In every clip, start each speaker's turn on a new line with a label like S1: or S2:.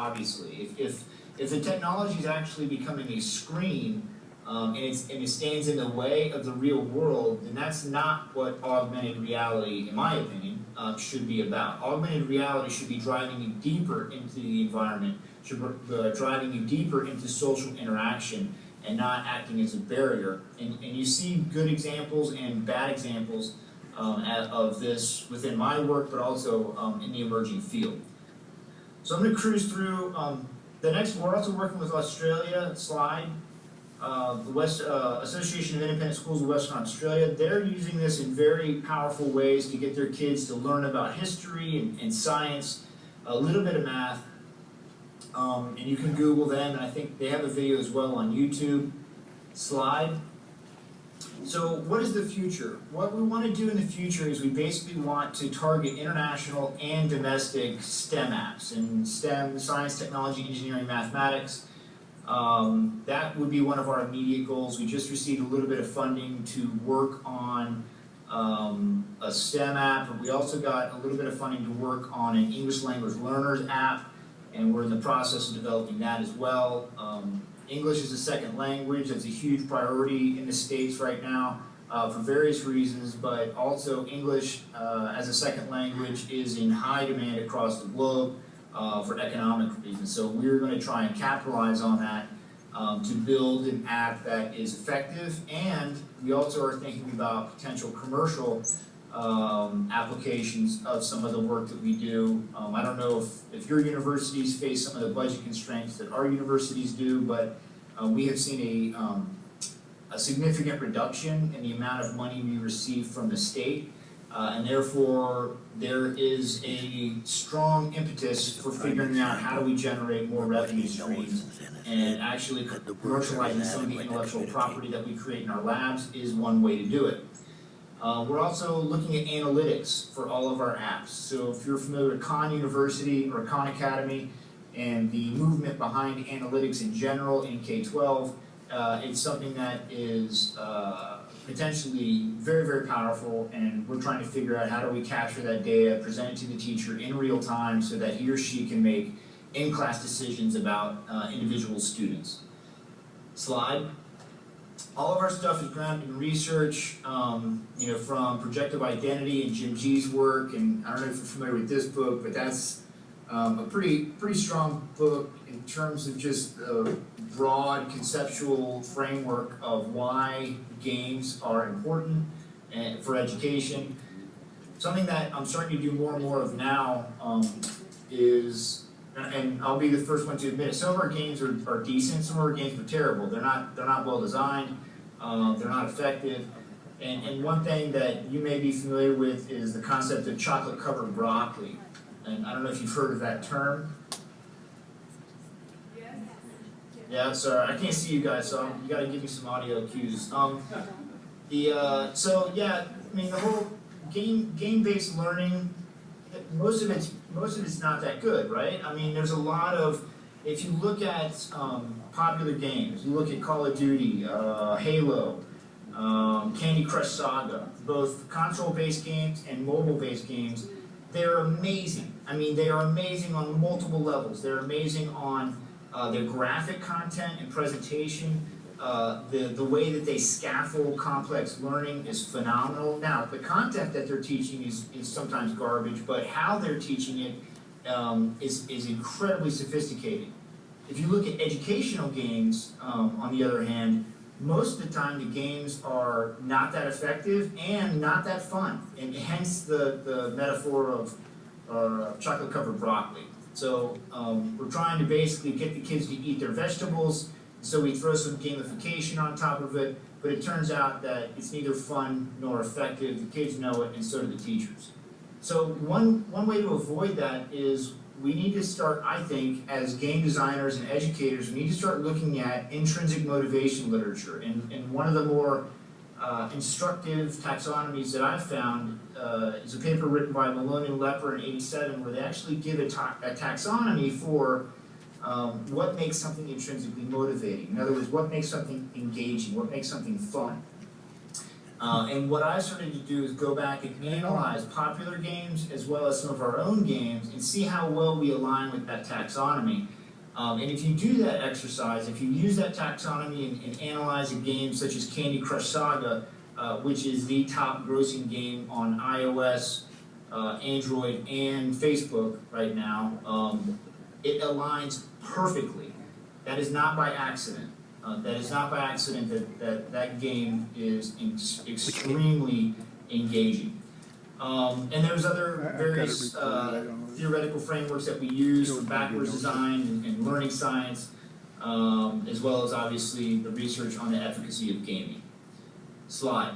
S1: obviously. If the technology is actually becoming a screen and it stands in the way of the real world, then that's not what augmented reality, in my opinion, should be about. Augmented reality should be driving you deeper into the environment, should driving you deeper into social interaction, and not acting as a barrier. And you see good examples and bad examples of this within my work, but also in the emerging field. So I'm going to cruise through the next. We're also working with Australia. Slide. The West Association of Independent Schools of Western Australia. They're using this in very powerful ways to get their kids to learn about history and science, a little bit of math. And you can Google them, and I think they have a video as well on YouTube. Slide. So what is the future? What we want to do in the future is we basically want to target international and domestic STEM apps. And STEM, science, technology, engineering, mathematics. That would be one of our immediate goals. We just received a little bit of funding to work on a STEM app, but we also got a little bit of funding to work on an English language learners app, and we're in the process of developing that as well. English is a second language. That's a huge priority in the States right now for various reasons, but also English as a second language is in high demand across the globe for economic reasons. So we're going to try and capitalize on that to build an app that is effective, and we also are thinking about potential commercial applications of some of the work that we do. I don't know if your universities face some of the budget constraints that our universities do, but we have seen a significant reduction in the amount of money we receive from the state, and therefore there is a strong impetus for figuring out how do we generate more revenue streams, and actually commercializing some of the intellectual property that we create in our labs is one way to do it. We're also looking at analytics for all of our apps. So if you're familiar with Khan University or Khan Academy and the movement behind analytics in general in K-12, it's something that is potentially very, very powerful, and we're trying to figure out how do we capture that data, present it to the teacher in real time so that he or she can make in-class decisions about individual students. Slide. All of our stuff is grounded in research, you know, from projective identity and Jim G's work, and I don't know if you're familiar with this book, but that's a pretty strong book in terms of just a broad conceptual framework of why games are important for education. Something that I'm starting to do more and more of now is, and I'll be the first one to admit it, some of our games are decent, some of our games are terrible. They're not well designed, they're not effective. And one thing that you may be familiar with is the concept of chocolate-covered broccoli. And I don't know if you've heard of that term. Yeah, sorry, I can't see you guys, so you got to give me some audio cues. So yeah, I mean the whole game-based learning, most of it's not that good, right? I mean, there's a lot of, if you look at popular games, you look at Call of Duty, Halo, Candy Crush Saga, both console-based games and mobile-based games, they're amazing. I mean, they are amazing on multiple levels. They're amazing on their graphic content and presentation. The way that they scaffold complex learning is phenomenal. Now, the content that they're teaching is sometimes garbage, but how they're teaching it is incredibly sophisticated. If you look at educational games, on the other hand, most of the time the games are not that effective and not that fun, and hence the metaphor of chocolate-covered broccoli. So we're trying to basically get the kids to eat their vegetables, so we throw some gamification on top of it, but it turns out that it's neither fun nor effective. The kids know it, and so do the teachers. So one way to avoid that is we need to start, I think, as game designers and educators, we need to start looking at intrinsic motivation literature. And one of the more instructive taxonomies that I've found is a paper written by Maloney and Lepper in '87, where they actually give a taxonomy for what makes something intrinsically motivating. In other words, what makes something engaging, what makes something fun. And what I started to do is go back and analyze popular games as well as some of our own games and see how well we align with that taxonomy. And if you do that exercise, if you use that taxonomy and analyze a game such as Candy Crush Saga, which is the top grossing game on iOS, Android, and Facebook right now, it aligns perfectly. That is not by accident. That is not by accident that game is extremely engaging. And there's other various theoretical frameworks that we use for backwards design and learning science, as well as obviously the research on the efficacy of gaming. Slide.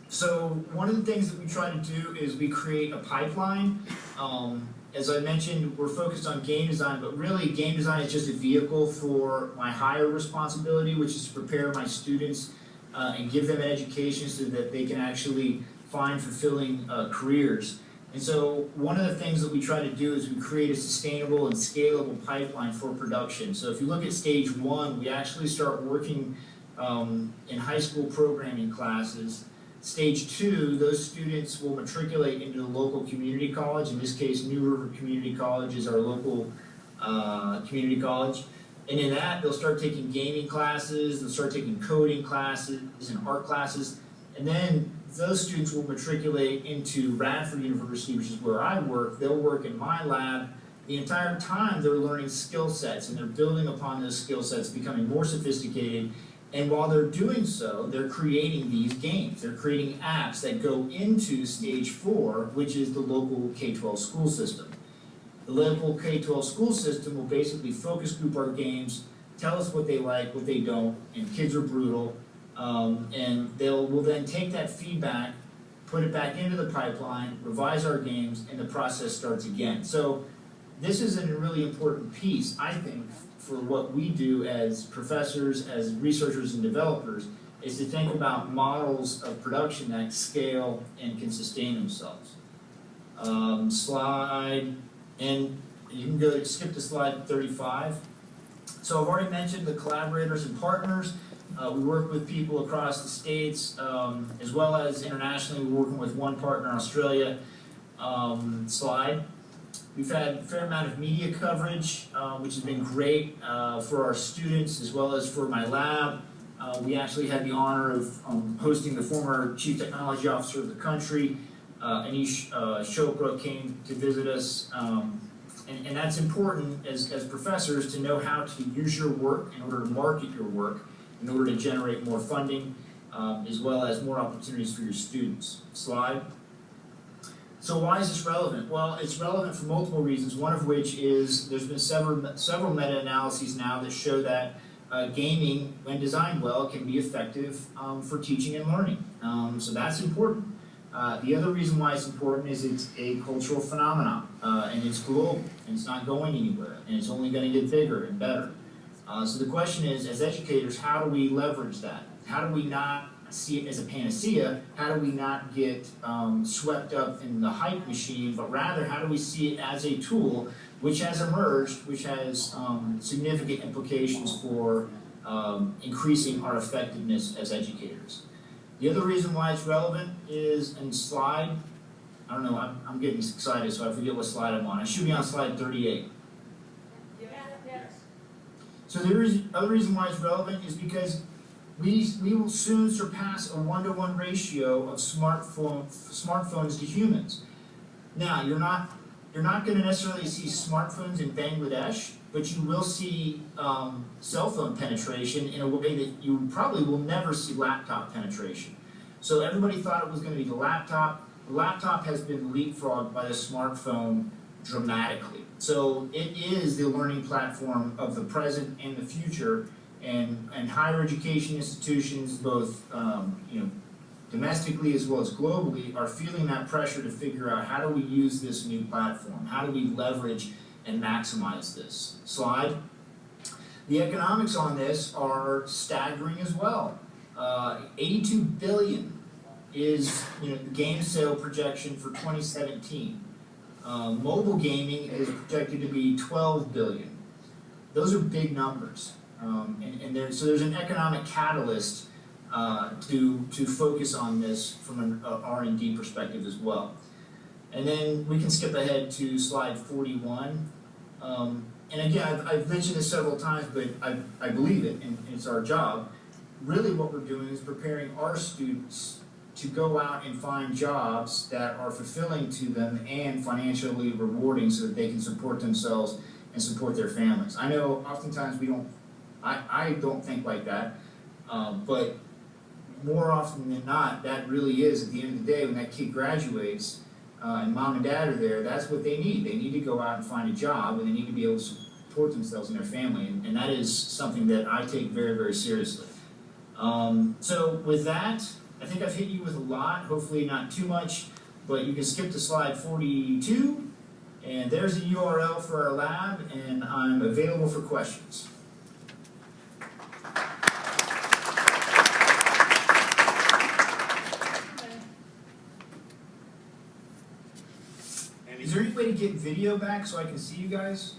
S1: So one of the things that we try to do is we create a pipeline. As I mentioned, we're focused on game design, but really game design is just a vehicle for my higher responsibility, which is to prepare my students and give them an education so that they can actually find fulfilling careers. And so one of the things that we try to do is we create a sustainable and scalable pipeline for production. So if you look at stage 1, we actually start working in high school programming classes. Stage 2, those students will matriculate into the local community college. In this case, New River Community College is our local community college. And in that, they'll start taking gaming classes, they'll start taking coding classes and art classes. And then those students will matriculate into Radford University, which is where I work. They'll work in my lab. The entire time, they're learning skill sets, and they're building upon those skill sets, becoming more sophisticated. And while they're doing so, they're creating these games. They're creating apps that go into stage 4, which is the local K-12 school system. The local K-12 school system will basically focus group our games, tell us what they like, what they don't, and kids are brutal. And we'll then take that feedback, put it back into the pipeline, revise our games, and the process starts again. So this is a really important piece, I think, for what we do as professors, as researchers and developers, is to think about models of production that scale and can sustain themselves. Slide, and you can go skip to slide 35. So I've already mentioned the collaborators and partners. We work with people across the states, as well as internationally. We're working with one partner in Australia. Slide. We've had a fair amount of media coverage, which has been great for our students as well as for my lab. We actually had the honor of hosting the former Chief Technology Officer of the country. Anish Chopra came to visit us. And that's important as professors to know how to use your work in order to market your work, in order to generate more funding, as well as more opportunities for your students. Slide. So why is this relevant? Well, it's relevant for multiple reasons, one of which is there's been several meta-analyses now that show that gaming, when designed well, can be effective for teaching and learning. So that's important. The other reason why it's important is it's a cultural phenomenon, and it's global, and it's not going anywhere, and it's only going to get bigger and better. So the question is, as educators, how do we leverage that? How do we not see it as a panacea? How do we not get swept up in the hype machine, but rather how do we see it as a tool which has emerged, which has significant implications for increasing our effectiveness as educators? The other reason why it's relevant is in slide, I don't know, I'm getting excited so I forget what slide I'm on. I should be on slide 38.
S2: Yes.
S1: So the other reason why it's relevant is because we will soon surpass a 1-to-1 ratio of smartphones to humans. Now, you're not going to necessarily see smartphones in Bangladesh, but you will see cell phone penetration in a way that you probably will never see laptop penetration. So everybody thought it was going to be the laptop. The laptop has been leapfrogged by the smartphone dramatically. So it is the learning platform of the present and the future. And higher education institutions, both domestically as well as globally, are feeling that pressure to figure out how do we use this new platform? How do we leverage and maximize this? Slide. The economics on this are staggering as well. 82 billion is the game sale projection for 2017. Mobile gaming is projected to be 12 billion. Those are big numbers. So there's an economic catalyst to focus on this from an R&D perspective as well. And then we can skip ahead to slide 41. And again, I've mentioned this several times, but I believe it, and it's our job. Really what we're doing is preparing our students to go out and find jobs that are fulfilling to them and financially rewarding so that they can support themselves and support their families. I know oftentimes I don't think like that, but more often than not, that really is, at the end of the day, when that kid graduates and mom and dad are there, that's what they need. They need to go out and find a job, and they need to be able to support themselves and their family, and that is something that I take very, very seriously. So with that, I think I've hit you with a lot, hopefully not too much, but you can skip to slide 42, and there's the URL for our lab, and I'm available for questions. Is there any way to get video back so I can see you guys?